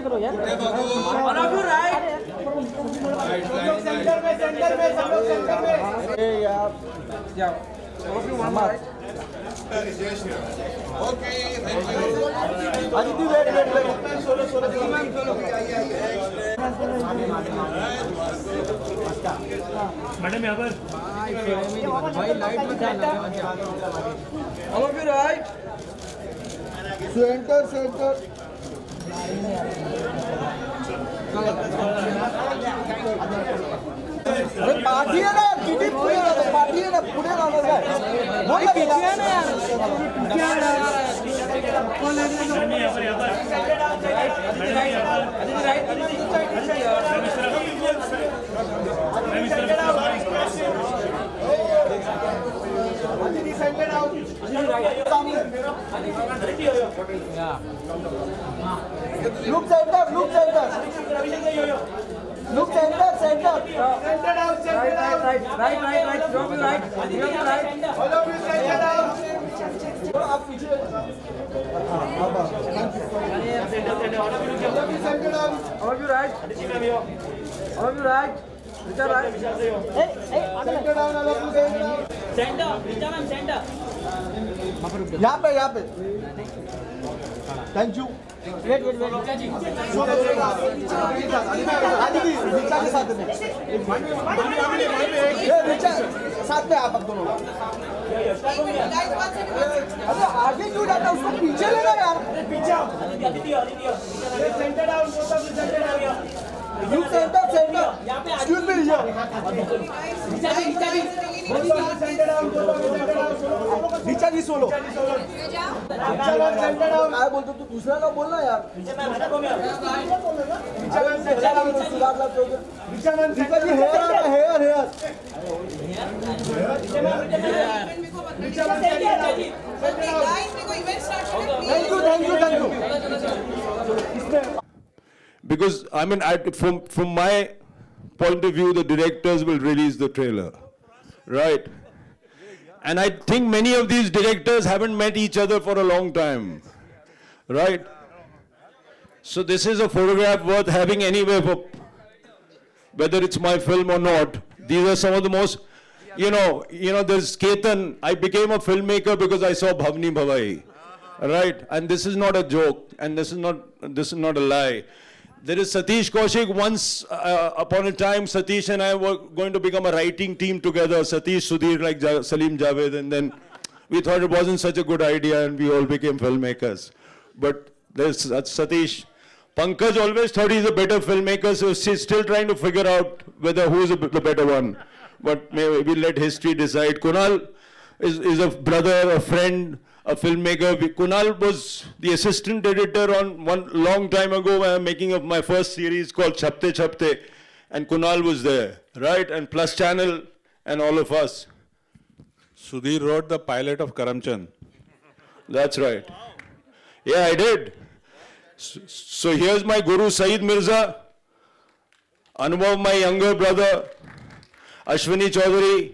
पीछे करो यार। सेंटर में सब लोग सेंटर में। अरे यार जाओ। Okay thank you. Aditi wait wait wait. Solo madam यहाँ पर भाई लाइट में जाना है। All of you right. Centre centre. अरे पार्टी है ना किटी पूरे पार्टी है ना पूरे ना लग रहा है वो पीछे है ना यार क्या कौन है मैडम यहाँ पर Look center, look center. Look center, center. Centre out centre out. Right. Drop you right. All of you centre out. आप पीछे. Centre out. All of you right. All of you right. Richard right. Centre down all of you centre. यहाँ पे. Thank you. Wait. Aditi Richa के साथ में. ये रिचा साथ में आप दोनों. अरे आगे क्यों जाता है उसको पीछे लेना यार. पीछे आओ। Centre down both of you centre down. You center. Excuse me here. Richa ji solo. Centre down. काय बोलतो तू दूसरा का बोल ना यार. Richa ji here. Thank you. Because I mean, from my point of view, the directors will release the trailer, right? And I think many of these directors haven't met each other for a long time, right? So this is a photograph worth having anyway, for whether it's my film or not. These are some of the most, there's Ketan. I became a filmmaker because I saw Bhavni Bhavai, right? And this is not a joke, and this is not a lie. There is Satish Kaushik. Once upon a time, Satish and I were going to become a writing team together. Satish, Sudhir, like Salim Javed, and then we thought it wasn't such a good idea, and we all became filmmakers. But there's Satish. Pankaj always thought he's a better filmmaker, so she's still trying to figure out whether who's the better one. But maybe we'll let history decide. Kunal is a brother, a friend, a filmmaker. Kunal was the assistant editor on one long time ago when I'm making of my first series called Chapte Chapte, and Kunal was there, right? And Plus Channel and all of us. Sudhir wrote the pilot of Karamchand. That's right. Yeah, I did. So here's my guru Saeed Mirza, Anubhav, my younger brother, Ashwini Chaudhary,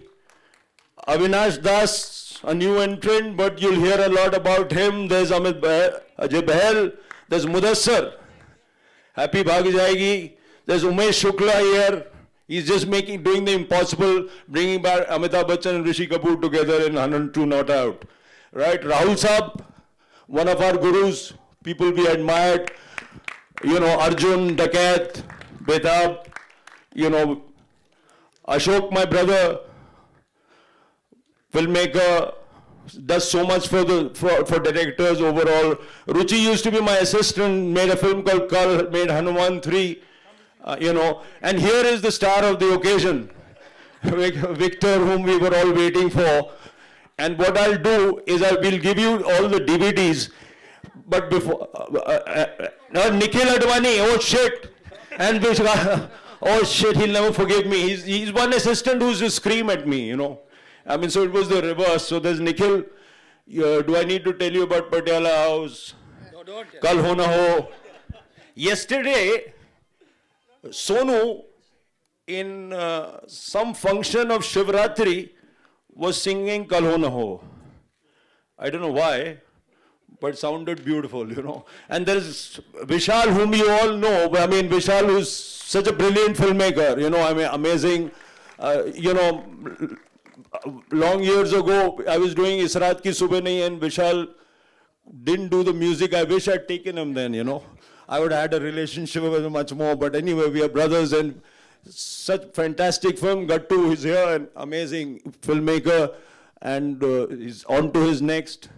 Avinash Das, a new entrant, but you'll hear a lot about him. There's Ajay Bahel, there's Mudassar, Happy Bhag Jayegi, there's Umesh Shukla here. He's just doing the impossible, bringing back Amitabh Bachchan and Rishi Kapoor together in 102 Not Out. Right? Rahul Saab, one of our gurus, people we admired, Arjun, Dakat, Betab, Ashok, my brother, filmmaker, does so much for directors overall. Ruchi used to be my assistant, made a film called Kal, made Hanuman 3, and here is the star of the occasion, Victor, whom we were all waiting for. And what I'll do is we'll give you all the DVDs, but before, Nikhil Advani, oh shit, and oh shit, he'll never forgive me. He's one assistant who's just scream at me, I mean, so it was the reverse. So there's Nikhil. Do I need to tell you about Patiala House? No, don't. Kal Ho Na Ho. Yesterday, Sonu, in some function of Shivratri, was singing Kal Ho Na Ho. I don't know why, but sounded beautiful, you know. And there's Vishal, whom you all know. I mean, Vishal is such a brilliant filmmaker, you know, I mean, amazing. You know, long years ago, I was doing Israat Ki Subah Nahi, and Vishal didn't do the music. I wish I'd taken him then, you know. I would have had a relationship with him much more. But anyway, we are brothers, and such fantastic film. Gattu is here, an amazing filmmaker, and he's on to his next.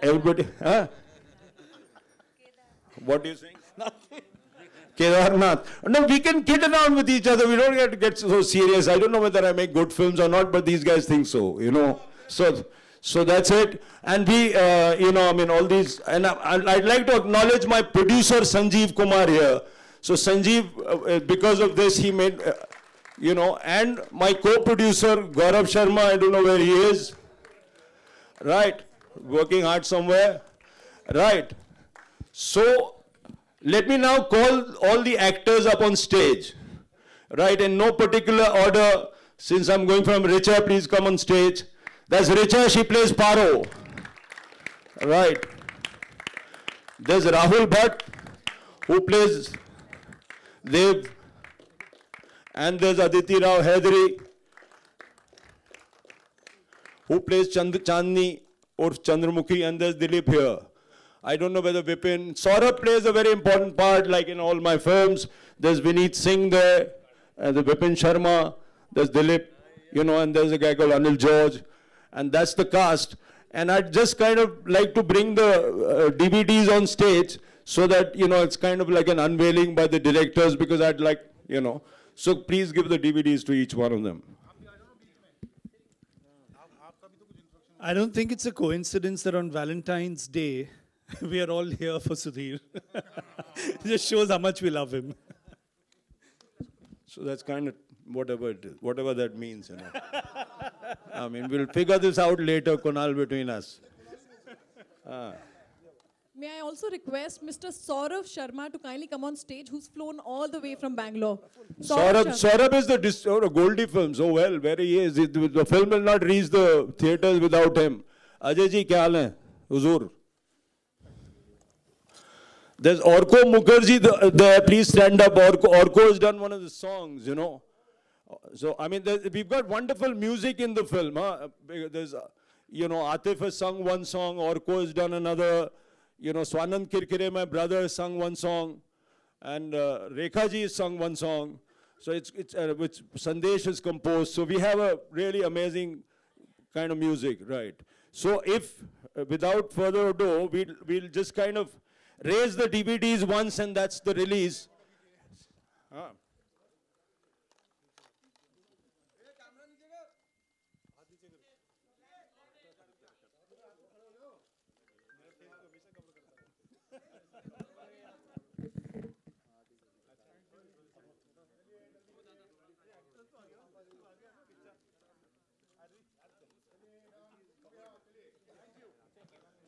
Everybody, huh? What do you think? Nothing. Kedarnath. No, we can kid around with each other. We don't have to get so serious. I don't know whether I make good films or not, but these guys think so, you know. So that's it. And we, you know, I mean, all these, and I'd like to acknowledge my producer, Sanjeev Kumar, here. So Sanjeev, because of this, he made, you know, and my co-producer, Gaurav Sharma, I don't know where he is. Right. Working hard somewhere. Right. So, let me now call all the actors up on stage. Right, in no particular order. Since I'm going from Richa, please come on stage. That's Richa, she plays Paro. Right. There's Rahul Bhatt, who plays Dev. And there's Aditi Rao Hedri, who plays Chandni or Chandramukhi, and there's Dilip here. I don't know whether Vipin. Saurabh plays a very important part, like in all my films. There's Vineet Singh there, and the Vipin Sharma. There's Dilip, you know, and there's a guy called Anil George. And that's the cast. And I'd just kind of like to bring the DVDs on stage so that, you know, it's kind of like an unveiling by the directors, because I'd like, you know. So please give the DVDs to each one of them. I don't think it's a coincidence that on Valentine's Day, we are all here for Sudhir. It just shows how much we love him. So that's kind of whatever it is, whatever that means, you know. I mean, we'll figure this out later, Kunal, between us. May I also request Mr. Saurav Sharma to kindly come on stage, who's flown all the way from Bangalore. Saurabh is the Goldie Films. Oh well, where he is. The film will not reach the theatres without him. Ajay ji, kya haal hai? Huzur. There's Orko Mukherjee there. Please stand up. Orko has done one of the songs, you know. So, I mean, we've got wonderful music in the film. Huh? There's, you know, Atif has sung one song. Orko has done another. You know, Swanand Kirkire, my brother, has sung one song. And Rekha ji has sung one song. So it's which Sandesh has composed. So we have a really amazing kind of music, right? So if, without further ado, we'll just kind of raise the DVDs once, and that's the release.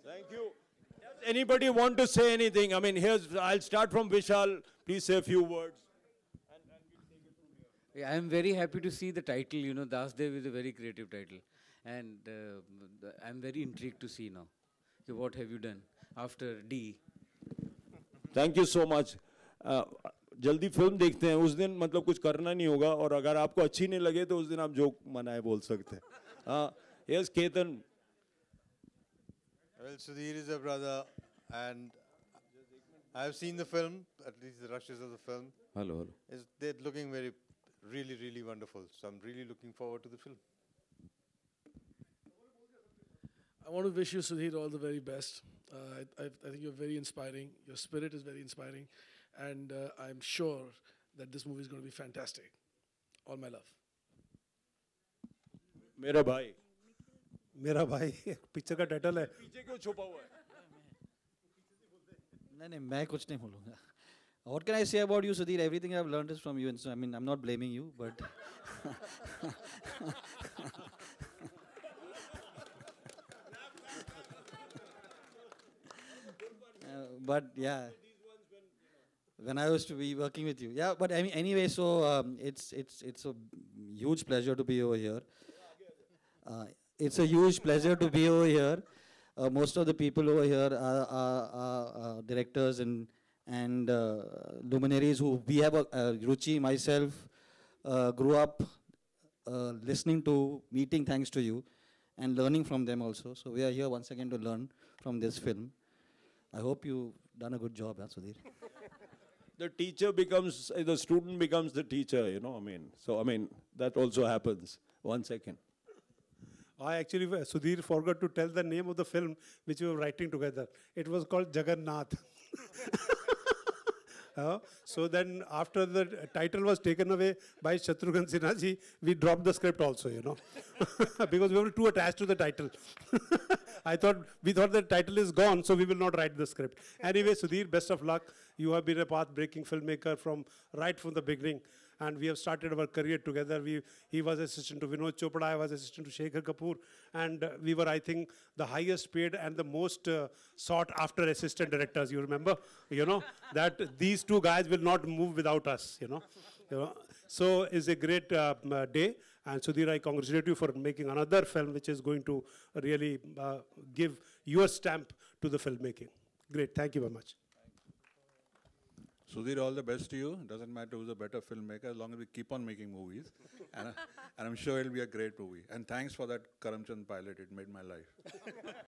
Thank you. Does anybody want to say anything? I mean, I'll start from Vishal. Please say a few words. Yeah, I am very happy to see the title, you know, Dasdev is a very creative title. And I'm very intrigued to see now. So what have you done after D? Thank you so much. जल्दी film देखते हैं उस दिन मतलब कुछ करना नहीं होगा और अगर आपको अच्छी नहीं लगे तो उस दिन आप जोक मनाए बोल सकते हैं. Here's Ketan. Well, Sudhir is a brother, and I've seen the film, at least the rushes of the film. Hello. They're looking really, really wonderful. So I'm really looking forward to the film. I want to wish you, Sudhir, all the very best. I think you're very inspiring. Your spirit is very inspiring. And I'm sure that this movie is going to be fantastic. All my love. मेरा भाई. मेरा भाई picture का title है. पीछे क्यों छुपा हुआ है? नहीं मैं कुछ नहीं बोलूँगा. What can I say about you, Sudhir? Everything I've learned is from you, and so I mean I'm not blaming you, but but yeah, when I was to be working with you, yeah. But I mean anyway, so it's a huge pleasure to be over here. It's a huge pleasure to be over here. most of the people over here are directors and luminaries who we have Ruchi, myself, grew up listening to, meeting thanks to you, and learning from them also. So we are here once again to learn from this film. I hope you've done a good job, Sudhir. The teacher becomes, the student becomes the teacher, you know, I mean. So, I mean, that also happens. 1 second. I actually, Sudhir forgot to tell the name of the film which we were writing together. It was called Jagannath. So then after the title was taken away by Shatrughan Sinha ji, we dropped the script also, you know, because we were too attached to the title. We thought the title is gone, so we will not write the script. Anyway, Sudhir, best of luck. You have been a path-breaking filmmaker right from the beginning. And we have started our career together. He was assistant to Vinod Chopra, I was assistant to Shekhar Kapoor. And we were, I think, the highest paid and the most sought after assistant directors. You remember, you know, that these two guys will not move without us, you know. So it's a great day. And Sudhir, I congratulate you for making another film which is going to really give your stamp to the filmmaking. Great, thank you very much. Sudhir, all the best to you. It doesn't matter who's a better filmmaker, as long as we keep on making movies. And I'm sure it'll be a great movie. And thanks for that Karamchand pilot. It made my life.